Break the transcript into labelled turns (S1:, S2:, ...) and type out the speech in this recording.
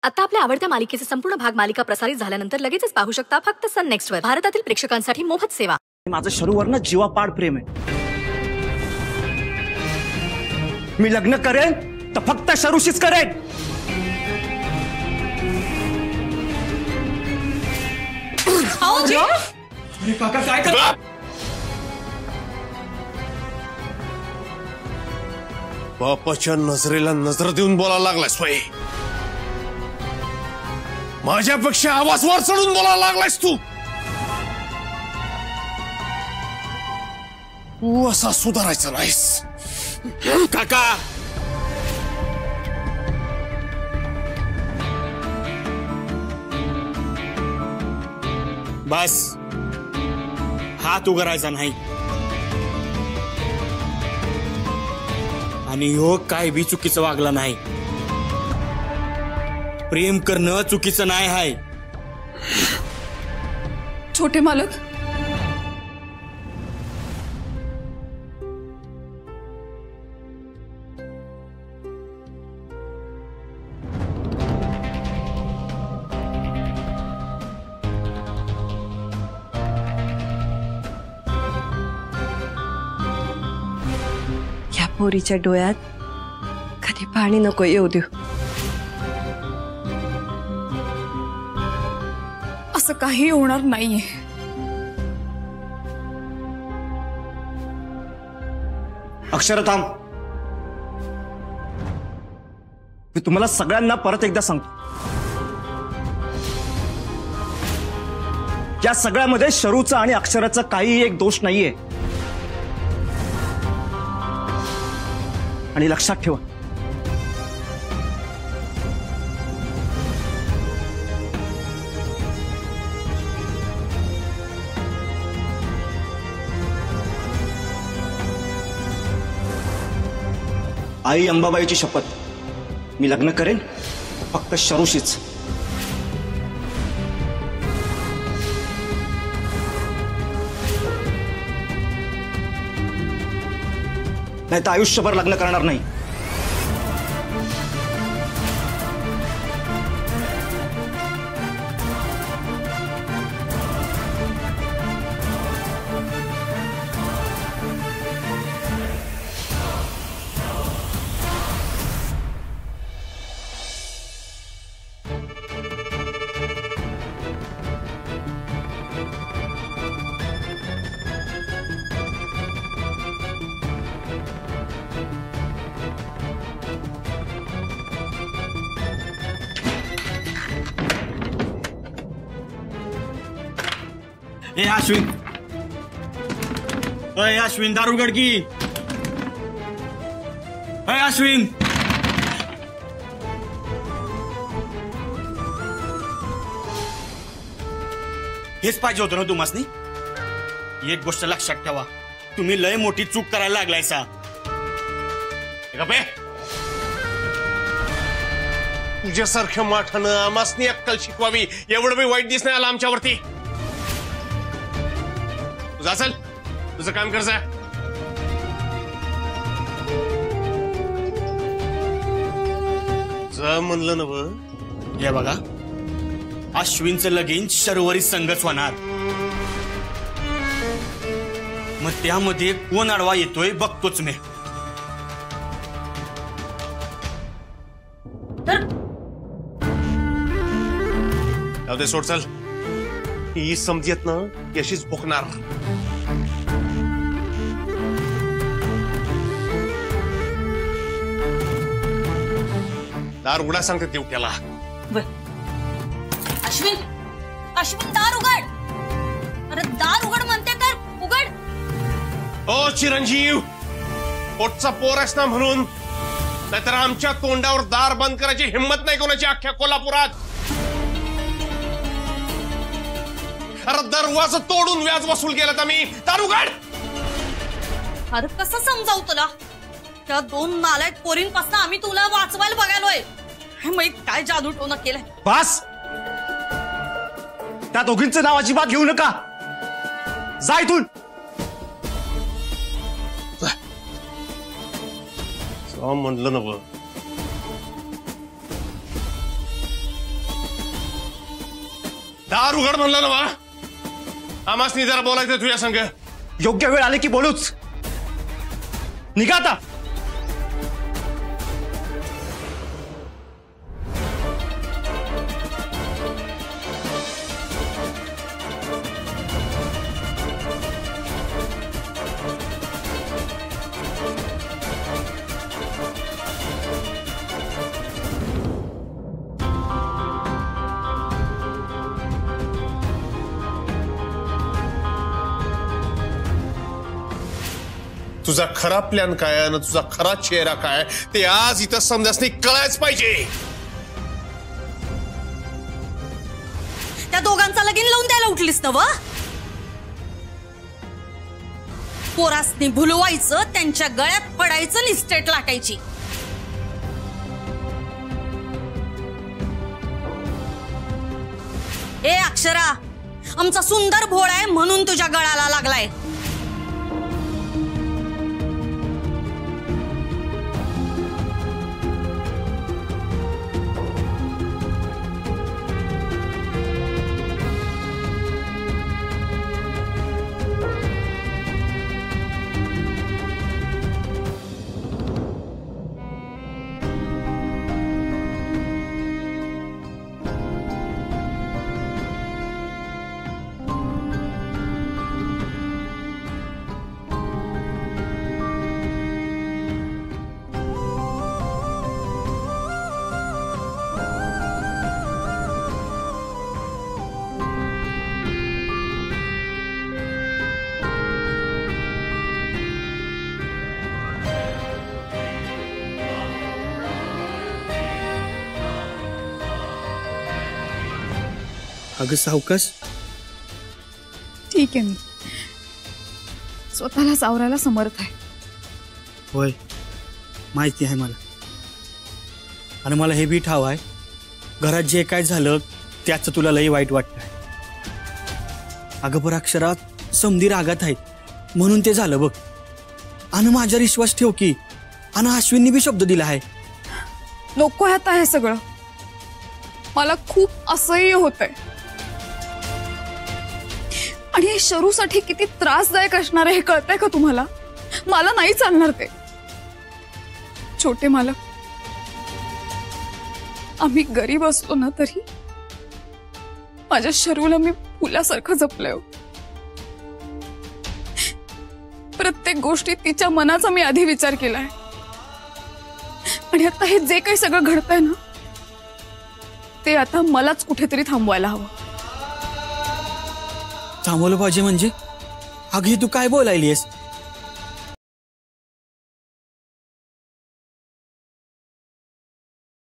S1: आता आपल्या आवडत्या मालिकेचे संपूर्ण भाग मालिका प्रसारित झाल्यानंतर लगेचच पाहू शकता फक्त सन नेक्स्ट वर. भारतातील प्रेक्षकांसाठी मोफत सेवा.
S2: माझं शरूवर ना जीवापाड प्रेम आहे. मी लग्न करेन तर फक्त शरूशीच करेन.
S3: अरे काका काय करता?
S4: बापाच्या नजरेला नजर देऊन बोलायला लागलायस स्वय. माझ्यापेक्षा आवाज वर चढून बोलायला लागलायस तू. तू असा सुधारायचा नाहीस काका.
S3: बस हात उगारायचा नाही. आणि ह्यो काय बी चुकीचं वागला नाही. प्रेम करणं चुकीचं नाही आहे.
S5: छोटे मालक,
S6: या पोरीच्या डोळ्यात कधी पाणी नको येऊ देऊ.
S5: असं काही होणार नाहीये.
S2: अक्षरा थांब. मी तुम्हाला सगळ्यांना परत एकदा सांगतो, या सगळ्यामध्ये शरूचा आणि अक्षराचा काही एक दोष नाहीये. आणि लक्षात ठेवा, आई अंबाबाईची शपथ, मी लग्न करेन फक्त शरूशीच. नाही तर आयुष्यभर लग्न करणार नाही.
S3: ए अश्विन, अय अश्विन, दारू उघड की. अय अश्विन, हेच पाहिजे होतं ना तुम्हासनी. एक गोष्ट लक्षात ठेवा, तुम्ही लय मोठी चूक करायला लागलायसा.
S4: तुझ्यासारख्या माठानं आमासनी अक्कल शिकवावी एवढं बी वाईट दिसण्यात आलं आमच्यावरती. तुझा चल, तुझं काम कर जा. म्हणलं ना व.
S3: हे बघा, अश्विनचं लगीन शर्वरी संघच होणार. मग त्यामध्ये कोण आडवा येतोय बघतोच मी.
S4: जाऊ दे, सोड चल. ही समजत ना अशीच भोकणार. दार उघडा सांगते तेवढ्याला.
S1: अश्विन, अश्विन दार उघड. अरे दार उघड म्हणते तर उघड.
S4: ओ चिरंजीव, पोटचा पोर आहेस ना म्हणून, नाहीतर आमच्या तोंडावर दार बंद करायची हिंमत नाही कोणाची अख्ख्या कोल्हापुरात. अरे दरवाजा तोडून व्याज वसूल केलं तर मी. दार उघड.
S1: अरे कसं समजावू तुला? त्या दोन नालायक पोरींपासून आम्ही तुला वाचवायला बघायलोय. माहित काय जादू टोना केलाय.
S2: बस, त्या दोघींचं नाव अजिबात घेऊ नका. जा इथून.
S4: म्हणलं ना दार उघड म्हणलं ना वा. आमासनी जरा बोलायचं तुझ्या संग.
S2: योग्य वेळ आले की बोलूच. निघा आता.
S4: तुझा खरा प्लॅन काय आणि तुझा खरा चेहरा काय ते आज इथं समजासनी कळायच पाहिजे.
S1: त्या दोघांचा लगीन लावून द्यायला उठलीस ना व. पोरासनी भुलवायचं, त्यांच्या गळ्यात पडायचं, लिस्टेट लाटायची. ए अक्षरा, आमचा सुंदर भोळ आहे म्हणून तुझ्या गळाला लागलाय.
S3: अगं सावकाश.
S5: ठीक आहे, मी स्वतःला सावरायला समर्थ आहे.
S3: होय, माहिती आहे मला. आणि मला हे बी ठाव आहे, घरात जे काय झालं त्याचं तुला लई वाईट वाटतंय. अगं पर अक्षरात समधी रागात आहेत म्हणून ते झालं बघ. आणि माझ्यावर विश्वास ठेव की. आणि अश्विननी बी शब्द दिला आहे.
S5: नको आहे आता हे सगळं. मला खूप असह्य होतंय. आणि हे शरूसाठी किती त्रासदायक असणार आहे हे कळतंय का तुम्हाला? मला नाही चालणार ते. छोटे मालक, आम्ही गरीब असलो ना तरी माझ्या शरूला मी फुलासारखं जपलंय. प्रत्येक गोष्टीत तिच्या मनाचा मी आधी विचार केलाय. आणि आता हे जे काही सगळं घडतंय ना ते आता मलाच कुठेतरी थांबवायला हवं.
S3: थांबवलं पाहिजे म्हणजे? अगं तू काय बोलायलीस?